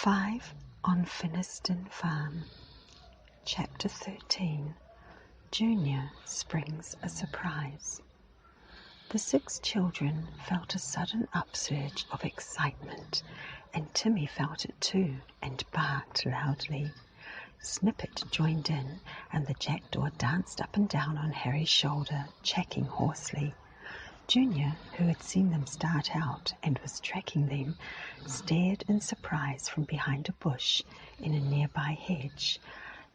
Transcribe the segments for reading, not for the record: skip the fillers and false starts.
5 on Finniston Farm. Chapter 13. Junior springs a surprise. The 6 children felt a sudden upsurge of excitement, and Timmy felt it too and barked loudly. Snippet joined in, and the jackdaw danced up and down on Harry's shoulder, checking hoarsely. Junior, who had seen them start out and was tracking them, stared in surprise from behind a bush in a nearby hedge.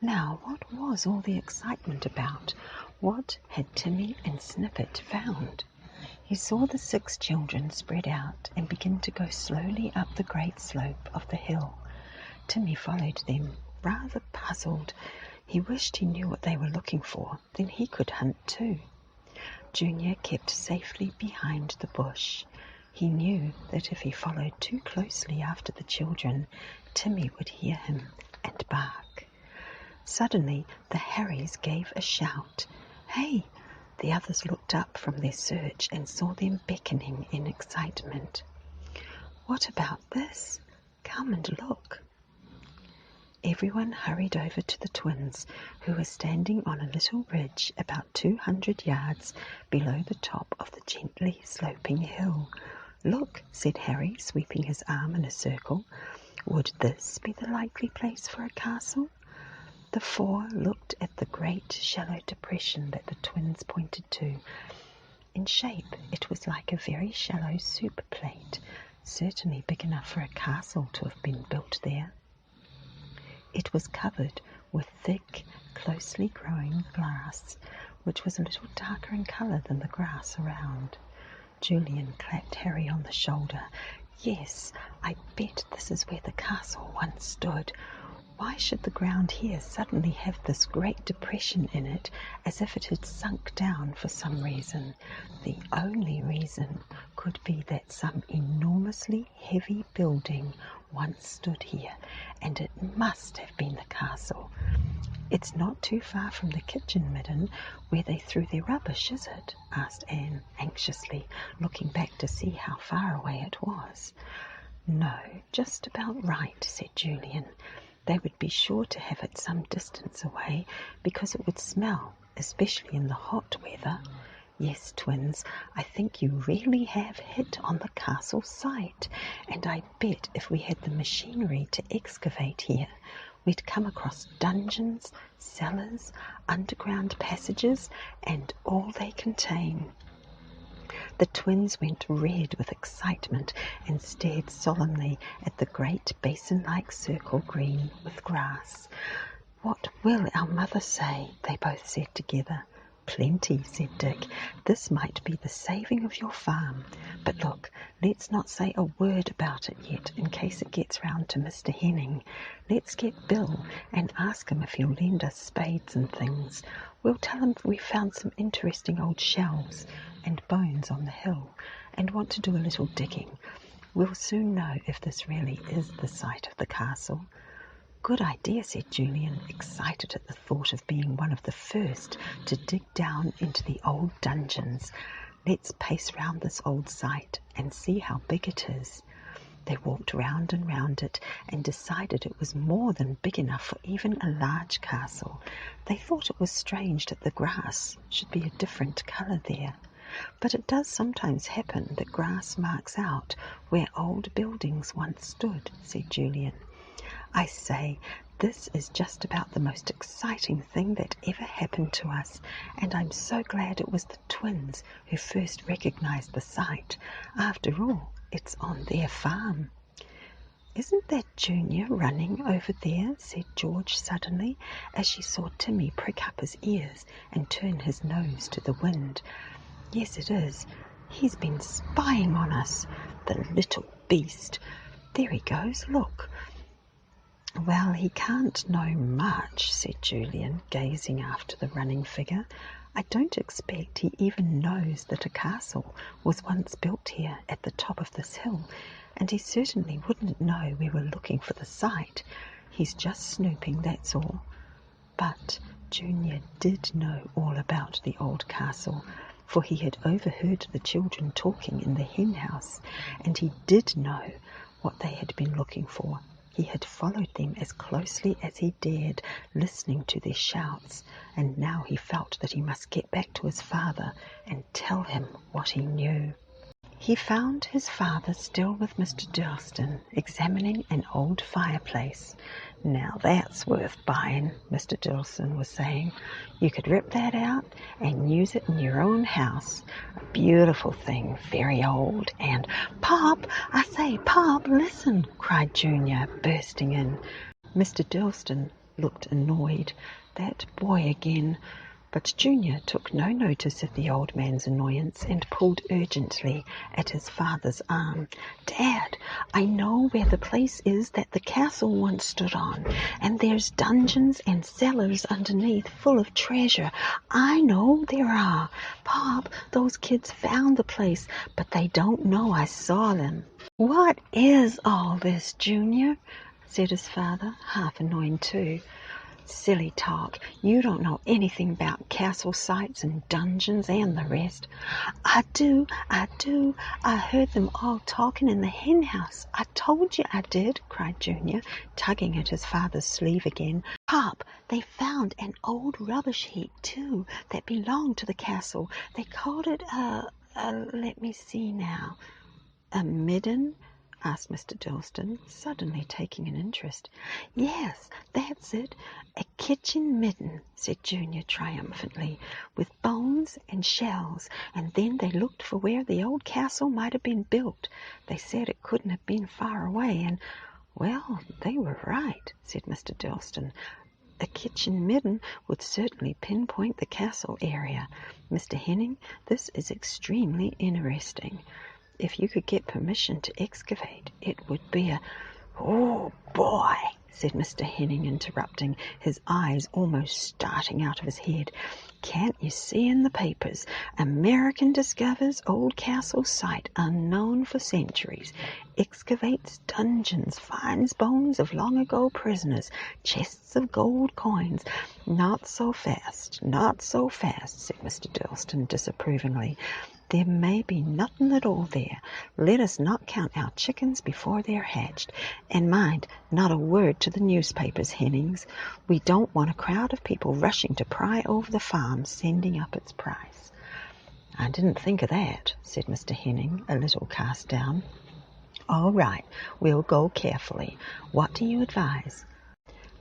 Now, what was all the excitement about? What had Timmy and Snippet found? He saw the 6 children spread out and begin to go slowly up the great slope of the hill. Timmy followed them, rather puzzled. He wished he knew what they were looking for, then he could hunt too. Junior kept safely behind the bush. He knew that if he followed too closely after the children, Timmy would hear him and bark. Suddenly the Harrys gave a shout. "Hey!" The others looked up from their search and saw them beckoning in excitement. "What about this? Come and look." Everyone hurried over to the twins, who were standing on a little ridge about 200 yards below the top of the gently sloping hill. "Look," said Harry, sweeping his arm in a circle. "Would this be the likely place for a castle?" The 4 looked at the great shallow depression that the twins pointed to. In shape, it was like a very shallow soup plate, certainly big enough for a castle to have been built there. It was covered with thick, closely growing grass, which was a little darker in colour than the grass around. Julian clapped Harry on the shoulder. "Yes, I bet this is where the castle once stood. Why should the ground here suddenly have this great depression in it, as if it had sunk down for some reason? The only reason could be that some enormously heavy building once stood here, and it must have been the castle. It's not too far from the kitchen midden where they threw their rubbish, is it?" asked Anne anxiously, looking back to see how far away it was. "No, just about right," said Julian. "They would be sure to have it some distance away, because it would smell, especially in the hot weather. Yes, twins, I think you really have hit on the castle site, and I bet if we had the machinery to excavate here, we'd come across dungeons, cellars, underground passages, and all they contain." The twins went red with excitement and stared solemnly at the great basin-like circle green with grass. "What will our mother say?" they both said together. "Plenty," said Dick. "This might be the saving of your farm. But look, let's not say a word about it yet, in case it gets round to Mr. Henning. Let's get Bill and ask him if he'll lend us spades and things. We'll tell him we found some interesting old shells and bones on the hill, and want to do a little digging. We'll soon know if this really is the site of the castle." "Good idea," said Julian, excited at the thought of being one of the first to dig down into the old dungeons. "Let's pace round this old site and see how big it is." They walked round and round it and decided it was more than big enough for even a large castle. They thought it was strange that the grass should be a different colour there. "But it does sometimes happen that grass marks out where old buildings once stood," said Julian. "I say, this is just about the most exciting thing that ever happened to us, and I'm so glad it was the twins who first recognized the site. After all, it's on their farm." "Isn't that Junior running over there?" said George suddenly, as she saw Timmy prick up his ears and turn his nose to the wind. "Yes, it is. He's been spying on us, the little beast. There he goes, look." "Well, he can't know much," said Julian, gazing after the running figure. "I don't expect he even knows that a castle was once built here at the top of this hill, and he certainly wouldn't know we were looking for the site. He's just snooping, that's all." But Junior did know all about the old castle, for he had overheard the children talking in the hen house, and he did know what they had been looking for He had followed them as closely as he dared, listening to their shouts, and now he felt that he must get back to his father and tell him what he knew. He found his father still with Mr. Durston, examining an old fireplace. "Now that's worth buying," Mr. Durston was saying. "You could rip that out and use it in your own house. A beautiful thing, very old, and—" "Pop! I say, Pop, listen!" cried Junior, bursting in. Mr. Durston looked annoyed. That boy again. But Junior took no notice of the old man's annoyance and pulled urgently at his father's arm. "Dad, I know where the place is that the castle once stood on, and there's dungeons and cellars underneath full of treasure. I know there are. Pop, those kids found the place, but they don't know I saw them." "What is all this, Junior?" said his father, half annoyed too. "Silly talk. You don't know anything about castle sites and dungeons and the rest." I do. I heard them all talking in the hen house. I told you I did," cried Junior, tugging at his father's sleeve again. "Pop, they found an old rubbish heap, too, that belonged to the castle. They called it let me see now." "A midden?" asked Mr. Durston, suddenly taking an interest. "Yes, that's it. A kitchen midden," said Junior triumphantly, "with bones and shells, and then they looked for where the old castle might have been built. They said it couldn't have been far away, and—" "Well, they were right," said Mr. Durston. "A kitchen midden would certainly pinpoint the castle area. Mr. Henning, this is extremely interesting. If you could get permission to excavate, it would be a—" "Oh, boy," said Mr. Henning, interrupting, his eyes almost starting out of his head. "Can't you see in the papers? American discovers old castle site unknown for centuries. Excavates dungeons, finds bones of long ago prisoners, chests of gold coins." Not so fast, said Mr. Durston disapprovingly. "There may be nothing at all there. Let us not count our chickens before they're hatched. And mind, not a word to the newspapers, Hennings. We don't want a crowd of people rushing to pry over the farm, sending up its price." "I didn't think of that," said Mr. Henning, a little cast down. "All right, we'll go carefully. What do you advise?"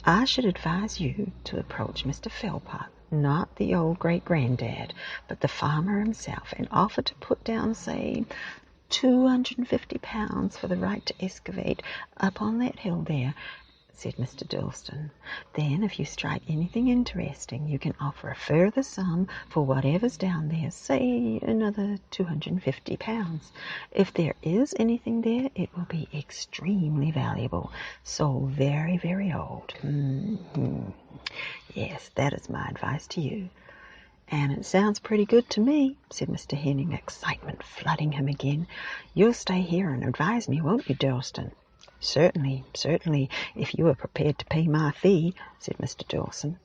"I should advise you to approach Mr. Philpot, not the old great-granddad, but the farmer himself, and offer to put down, say, £250 for the right to excavate up on that hill there," said Mr. Durston. "Then, if you strike anything interesting, you can offer a further sum for whatever's down there, say another £250. If there is anything there, it will be extremely valuable, so very, very old. Yes, that is my advice to you." "And it sounds pretty good to me," said Mr. Henning, excitement flooding him again. "You'll stay here and advise me, won't you, Durston?" Certainly, if you are prepared to pay my fee," said Mr. Durston.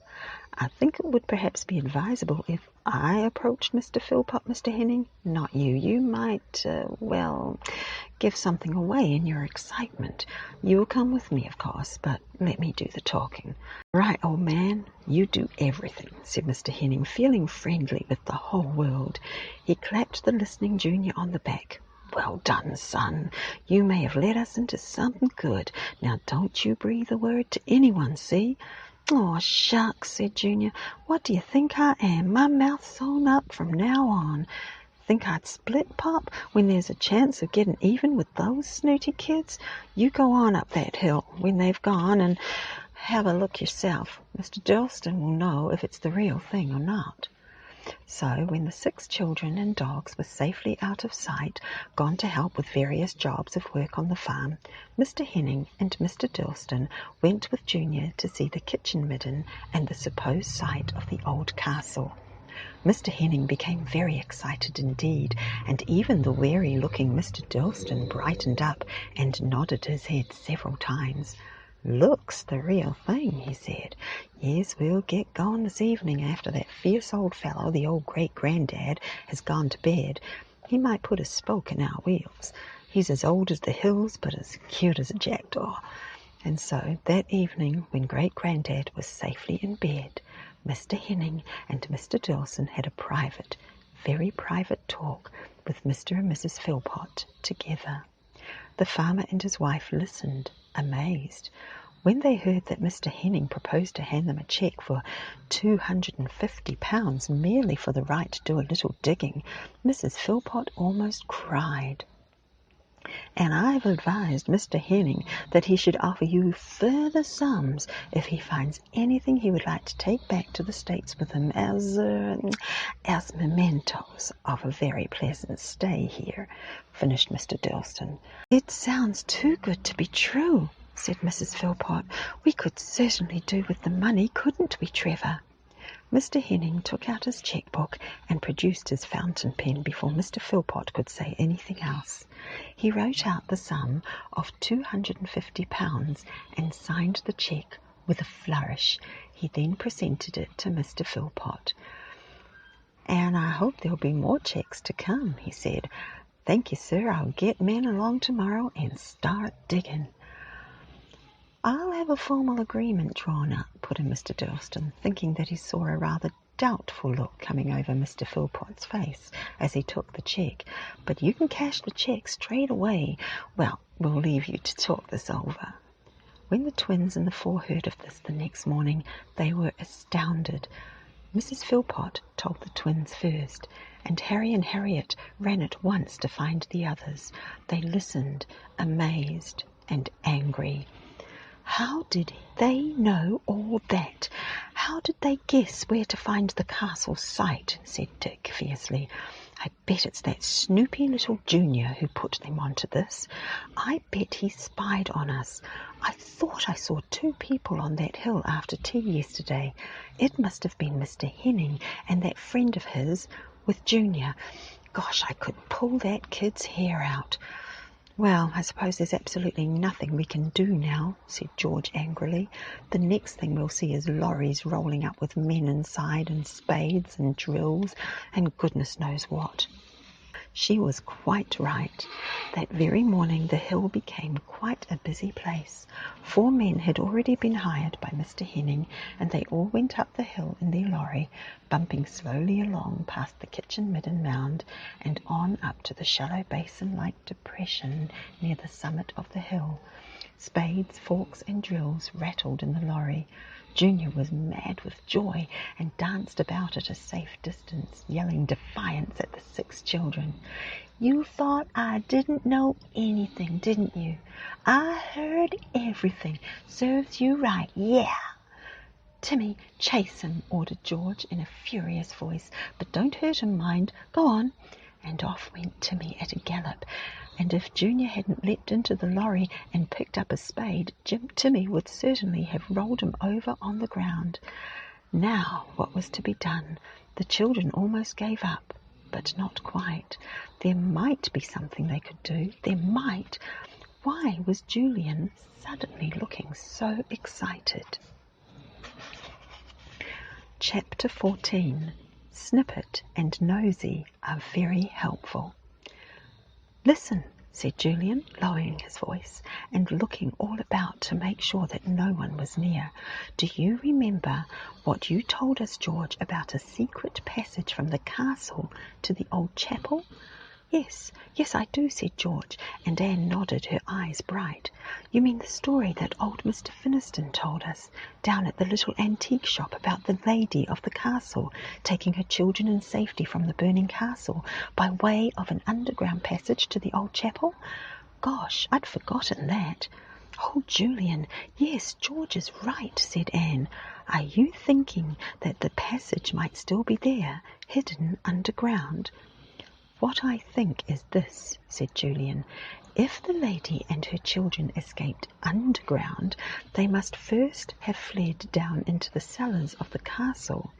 "I think it would perhaps be advisable if I approached Mr. Philpot, Mr. Henning, not you. You might, give something away in your excitement. You'll come with me, of course, but let me do the talking." "Right, old man, you do everything," said Mr. Henning, feeling friendly with the whole world. He clapped the listening Junior on the back. "Well done, son. You may have led us into something good. Now don't you breathe a word to anyone, see?" "Oh, shucks," said Junior. "What do you think I am? My mouth's sewn up from now on. Think I'd split, Pop, when there's a chance of getting even with those snooty kids? You go on up that hill when they've gone and have a look yourself. Mr. Durston will know if it's the real thing or not." So when the 6 children and dogs were safely out of sight, gone to help with various jobs of work on the farm, Mr. Henning and Mr. Durston went with Junior to see the kitchen midden and the supposed site of the old castle. Mr. Henning became very excited indeed, and even the wary-looking Mr. Durston brightened up and nodded his head several times. "Looks the real thing," he said. "Yes, we'll get going this evening after that fierce old fellow, the old great-granddad, has gone to bed. He might put a spoke in our wheels. He's as old as the hills, but as cute as a jackdaw." And so that evening, when Great-Grandad was safely in bed, Mr. Henning and Mr. Dawson had a private, very private talk with Mr. and Mrs. Philpot together. The farmer and his wife listened, amazed. When they heard that Mr. Henning proposed to hand them a cheque for £250 merely for the right to do a little digging, Mrs. Philpot almost cried. "And I've advised Mr. Henning that he should offer you further sums if he finds anything he would like to take back to the States with him as mementos of a very pleasant stay here," finished Mr. Dawson. "It sounds too good to be true," said Mrs. Philpot. "We could certainly do with the money, couldn't we, Trevor?" Mr. Henning took out his cheque-book and produced his fountain pen before Mr. Philpot could say anything else. He wrote out the sum of £250 and signed the cheque with a flourish. He then presented it to Mr. Philpot. "And I hope there'll be more cheques to come," he said. "Thank you, sir. I'll get men along tomorrow and start digging." "I'll have a formal agreement drawn up," put in Mr. Dawson, thinking that he saw a rather doubtful look coming over Mr. Philpot's face as he took the cheque. "But you can cash the cheque straight away. Well, we'll leave you to talk this over." When the twins and the four heard of this the next morning, they were astounded. Mrs. Philpot told the twins first, and Harry and Harriet ran at once to find the others. They listened, amazed and angry. "How did they know all that? How did they guess where to find the castle site?" said Dick fiercely. "I bet it's that snoopy little Junior who put them onto this. I bet he spied on us. I thought I saw 2 people on that hill after tea yesterday. It must have been Mr. Henning and that friend of his with Junior. Gosh, I could pull that kid's hair out." "Well, I suppose there's absolutely nothing we can do now," said George angrily. "The next thing we'll see is lorries rolling up with men inside and spades and drills and goodness knows what." She was quite right. That very morning the hill became quite a busy place. 4 men had already been hired by Mr. Henning, and they all went up the hill in their lorry, bumping slowly along past the kitchen midden mound and on up to the shallow basin-like depression near the summit of the hill. Spades, forks and drills rattled in the lorry. Junior was mad with joy and danced about at a safe distance, yelling defiance at the 6 children. "You thought I didn't know anything, didn't you? I heard everything. Serves you right, yeah." "Timmy, chase him," ordered George in a furious voice. "But don't hurt him, mind. Go on." And off went Timmy at a gallop. And if Junior hadn't leapt into the lorry and picked up a spade, Timmy would certainly have rolled him over on the ground. Now, what was to be done? The children almost gave up, but not quite. There might be something they could do. There might. Why was Julian suddenly looking so excited? Chapter 14. Snippet and Nosy are very helpful. "Listen," said Julian, lowering his voice and looking all about to make sure that no one was near. "Do you remember what you told us, George, about a secret passage from the castle to the old chapel?" Yes, I do," said George, and Anne nodded, her eyes bright. "You mean the story that old Mr. Finniston told us down at the little antique shop about the lady of the castle taking her children in safety from the burning castle by way of an underground passage to the old chapel? Gosh, I'd forgotten that." "Oh, Julian, yes, George is right," said Anne. "Are you thinking that the passage might still be there, hidden underground?" "What I think is this," said Julian. "If the lady and her children escaped underground, they must first have fled down into the cellars of the castle,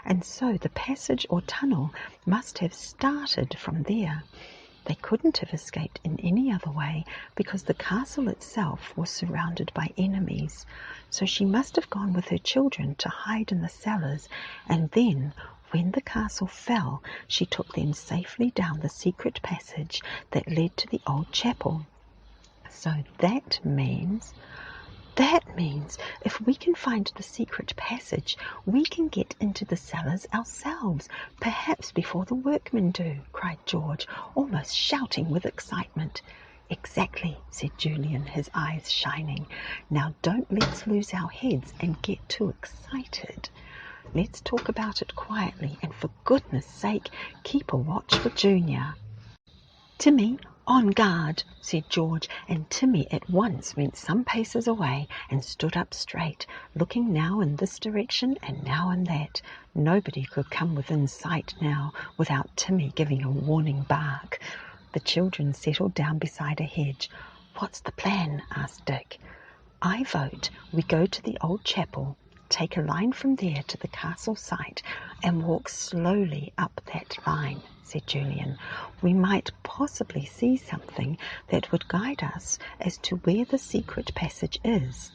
and so the passage or tunnel must have started from there. They couldn't have escaped in any other way because the castle itself was surrounded by enemies. So she must have gone with her children to hide in the cellars, and then, when the castle fell, she took them safely down the secret passage that led to the old chapel. So that means—" That means if we can find the secret passage, we can get into the cellars ourselves, perhaps before the workmen do, cried George, almost shouting with excitement. Exactly, said Julian, his eyes shining. Now don't let's lose our heads and get too excited. Let's talk about it quietly, and for goodness sake, keep a watch for Junior. Timmy, on guard, said George, and Timmy at once went some paces away and stood up straight, looking now in this direction and now in that. Nobody could come within sight now without Timmy giving a warning bark. The children settled down beside a hedge. What's the plan? Asked Dick. I vote we go to the old chapel, take a line from there to the castle site, and walk slowly up that line, said Julian. We might possibly see something that would guide us as to where the secret passage is.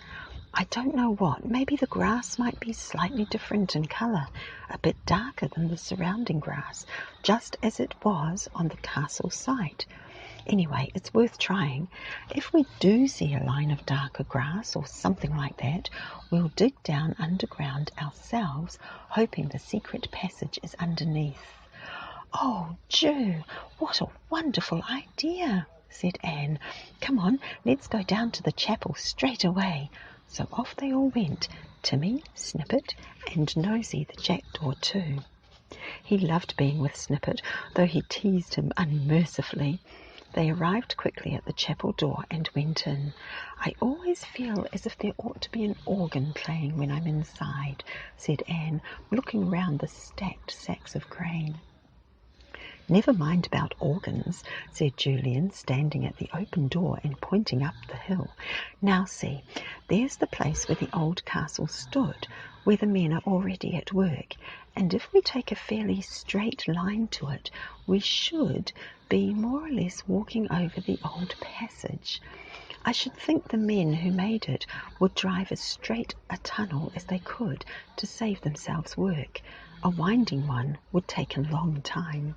I don't know what. Maybe the grass might be slightly different in colour, a bit darker than the surrounding grass, just as it was on the castle site. Anyway, it's worth trying. If we do see a line of darker grass or something like that, we'll dig down underground ourselves, hoping the secret passage is underneath. Oh, Ju, what a wonderful idea, said Anne. Come on, let's go down to the chapel straight away. So off they all went, Timmy, Snippet, and Nosy the jackdaw too. He loved being with Snippet, though he teased him unmercifully. They arrived quickly at the chapel door and went in. I always feel as if there ought to be an organ playing when I'm inside, said Anne, looking round the stacked sacks of grain. Never mind about organs, said Julian, standing at the open door and pointing up the hill. Now see, there's the place where the old castle stood, where the men are already at work, and if we take a fairly straight line to it, we should be more or less walking over the old passage. I should think the men who made it would drive as straight a tunnel as they could to save themselves work. A winding one would take a long time.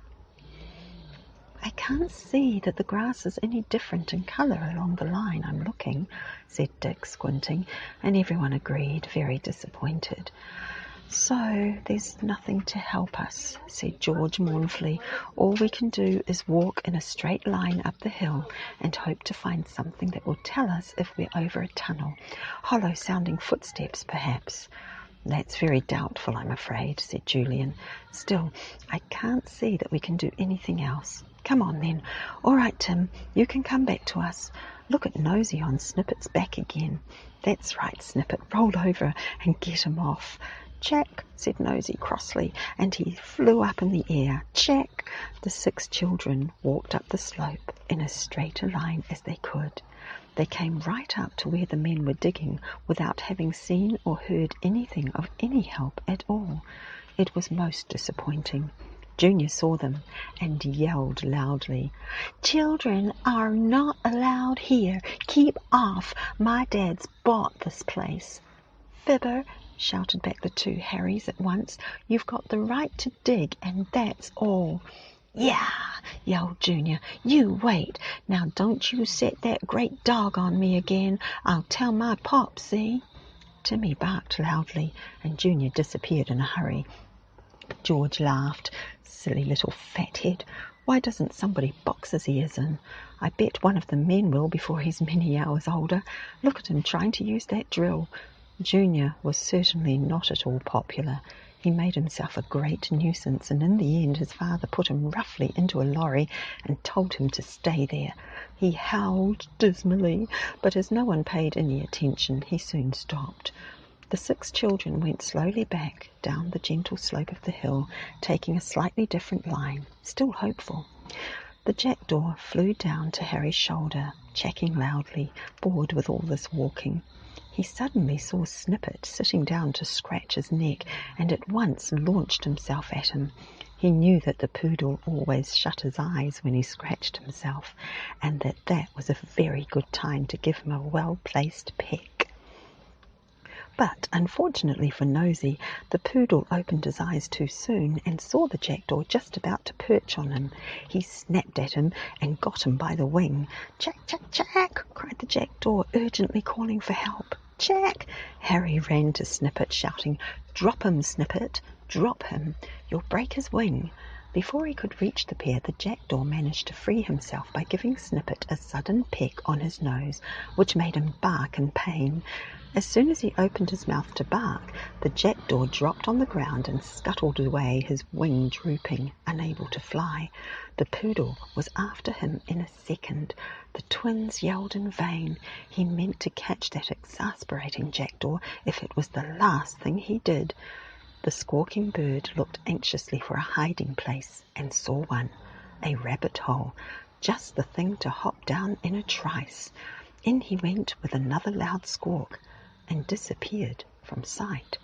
I can't see that the grass is any different in colour along the line I'm looking, said Dick, squinting, and everyone agreed, very disappointed. So there's nothing to help us, said George mournfully. All we can do is walk in a straight line up the hill and hope to find something that will tell us if we're over a tunnel. Hollow-sounding footsteps, perhaps. That's very doubtful, I'm afraid, said Julian. Still, I can't see that we can do anything else. Come on, then. All right, Tim, you can come back to us. Look at Nosy on Snippet's back again. That's right, Snippet. Roll over and get him off. Jack, said Nosy crossly, and he flew up in the air. Jack! The 6 children walked up the slope in as straight a line as they could. They came right up to where the men were digging without having seen or heard anything of any help at all. It was most disappointing. Junior saw them and yelled loudly, "Children are not allowed here. Keep off. My dad's bought this place." "Fibber," shouted back the 2 Harrys at once, "you've got the right to dig, and that's all." "Yeah," yelled Junior. "You wait. Now don't you set that great dog on me again. I'll tell my pop, see?" Timmy barked loudly, and Junior disappeared in a hurry. George laughed. Silly little fathead. Why doesn't somebody box his ears in? I bet one of the men will before he's many hours older. Look at him trying to use that drill. Junior was certainly not at all popular. He made himself a great nuisance, and in the end his father put him roughly into a lorry and told him to stay there. He howled dismally, but as no one paid any attention, he soon stopped. The 6 children went slowly back down the gentle slope of the hill, taking a slightly different line, still hopeful. The jackdaw flew down to Harry's shoulder, chacking loudly, bored with all this walking. He suddenly saw Snippet sitting down to scratch his neck, and at once launched himself at him. He knew that the poodle always shut his eyes when he scratched himself, and that was a very good time to give him a well-placed peck. But, unfortunately for Nosy, the poodle opened his eyes too soon and saw the jackdaw just about to perch on him. He snapped at him and got him by the wing. "Jack, Jack, Jack!" cried the jackdaw, urgently calling for help. Jack! Harry ran to Snippet, shouting, "Drop him, Snippet! Drop him! You'll break his wing!" Before he could reach the pair, the jackdaw managed to free himself by giving Snippet a sudden peck on his nose, which made him bark in pain. As soon as he opened his mouth to bark, the jackdaw dropped on the ground and scuttled away, his wing drooping, unable to fly. The poodle was after him in a second. The twins yelled in vain. He meant to catch that exasperating jackdaw if it was the last thing he did. The squawking bird looked anxiously for a hiding place and saw one, a rabbit hole, just the thing to hop down in a trice. In he went with another loud squawk and disappeared from sight.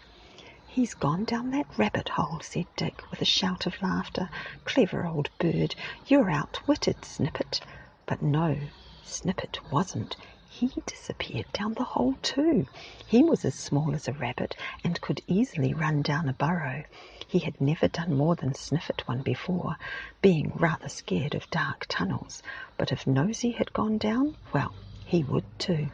"He's gone down that rabbit hole," said Dick with a shout of laughter. "Clever old bird, you're outwitted, Snippet." But no, Snippet wasn't. He disappeared down the hole too. He was as small as a rabbit and could easily run down a burrow. He had never done more than sniff at one before, being rather scared of dark tunnels. But if Nosy had gone down, well, he would too.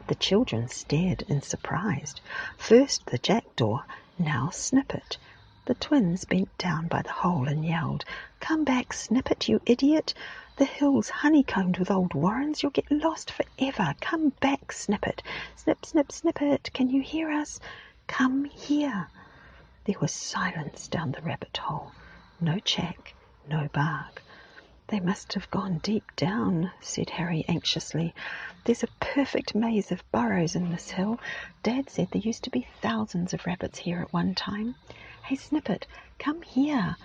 The children stared in surprise. First the jackdaw, now Snippet. The twins bent down by the hole and yelled, "Come back, Snippet, you idiot! The hill's honeycombed with old warrens. You'll get lost forever. Come back, Snippet. Snip, snip, Snippet, can you hear us? Come here." There was silence down the rabbit hole. No chack, no bark. "They must have gone deep down," said Harry anxiously. "There's a perfect maze of burrows in this hill. Dad said there used to be thousands of rabbits here at one time. Hey, Snippet, come here."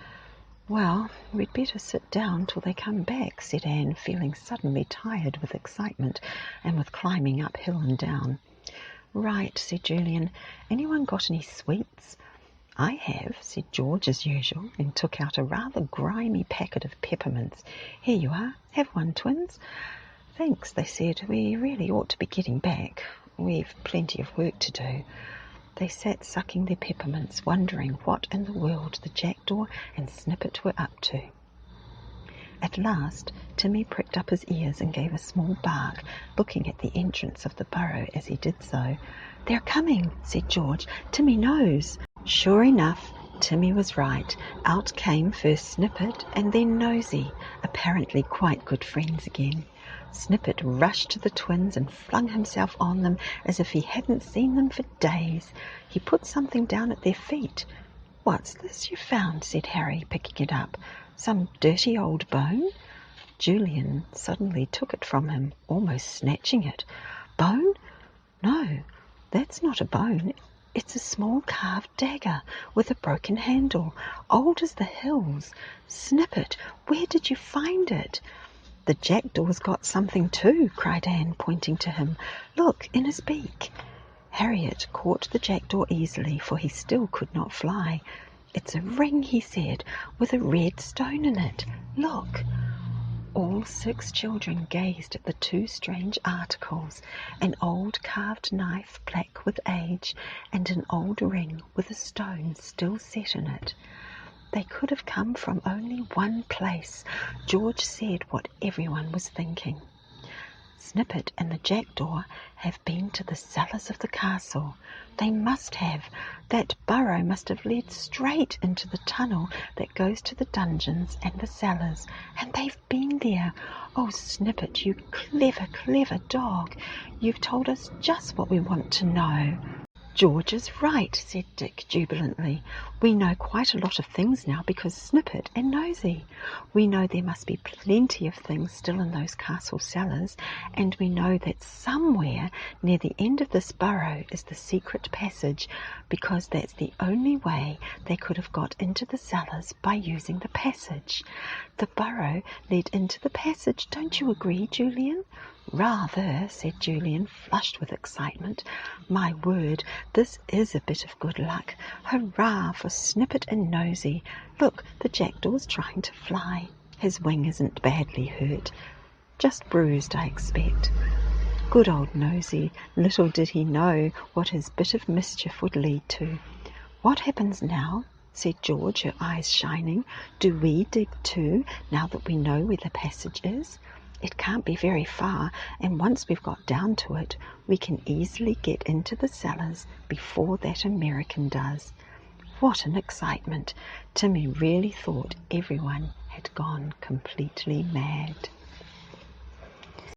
"Well, we'd better sit down till they come back," said Anne, feeling suddenly tired with excitement and with climbing up hill and down. "Right," said Julian. "Anyone got any sweets?" "I have," said George as usual, and took out a rather grimy packet of peppermints. "Here you are. Have one, twins." "Thanks," they said. "We really ought to be getting back. We've plenty of work to do." They sat sucking their peppermints, wondering what in the world the jackdaw and Snippet were up to. At last Timmy pricked up his ears and gave a small bark, looking at the entrance of the burrow as he did so. "They're coming," said George. "Timmy knows." Sure enough, Timmy was right. Out came first Snippet and then Nosy, apparently quite good friends again. Snippet rushed to the twins and flung himself on them as if he hadn't seen them for days. He put something down at their feet. "What's this you found?" said Harry, picking it up. "Some dirty old bone?" Julian suddenly took it from him, almost snatching it. "Bone? No, that's not a bone. It's a small carved dagger with a broken handle, old as the hills. Snippet, where did you find it?" "The jackdaw's got something too," cried Anne, pointing to him. "Look, in his beak." Harriet caught the jackdaw easily, for he still could not fly. "It's a ring," he said, "with a red stone in it. Look." All 6 children gazed at the 2 strange articles, an old carved knife black with age, and an old ring with a stone still set in it. They could have come from only one place. George said what everyone was thinking. Snippet and the jackdaw have been to the cellars of the castle. They must have. That burrow must have led straight into the tunnel that goes to the dungeons and the cellars, and they've been there. Oh, Snippet, you clever, clever dog. You've told us just what we want to know. "George is right," said Dick jubilantly. "We know quite a lot of things now because Snippet and Nosy. We know there must be plenty of things still in those castle cellars, and we know that somewhere near the end of this burrow is the secret passage, because that's the only way they could have got into the cellars by using the passage. The burrow led into the passage. Don't you agree, Julian?" "Rather," said Julian, flushed with excitement. "My word, this is a bit of good luck. Hurrah for Snippet and Nosy. Look, the jackdaw's trying to fly. His wing isn't badly hurt. Just bruised, I expect." Good old Nosy. Little did he know what his bit of mischief would lead to. "What happens now?" said George, her eyes shining. "Do we dig too, now that we know where the passage is?" It can't be very far, and once we've got down to it, we can easily get into the cellars before that American does. What an excitement! Timmy really thought everyone had gone completely mad.